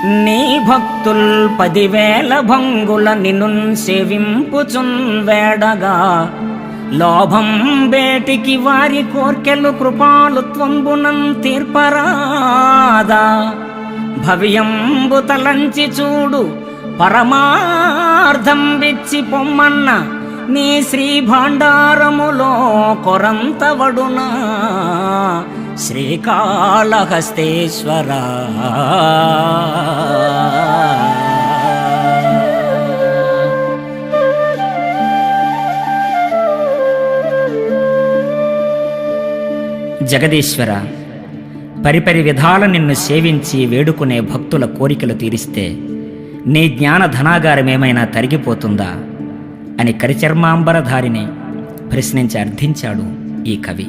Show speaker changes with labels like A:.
A: నీ భక్తుల్ 10,000 భంగుల నిన్నున్ సేవింపుచున్ వేడగా లోభం బేటికి వారి కోర్కెలు కృపాలు త్వంబునం తీర్పరాదా భవ్యంబు తలంచి చూడు పరమార్థం బిచ్చి పొమ్మన్న నీ శ్రీ భాండారములో కొరంతవడునా శ్రీకాళహస్తేశ్వర. జగదీశ్వర, పరిపరి విధాల నిన్ను సేవించి వేడుకునే భక్తుల కోరికలు తీరిస్తే నీ జ్ఞాన ధనాగారమేమైనా తరిగిపోతుందా అని కరిచర్మాంబరధారిని ప్రశ్నించి అర్థించాడు ఈ కవి.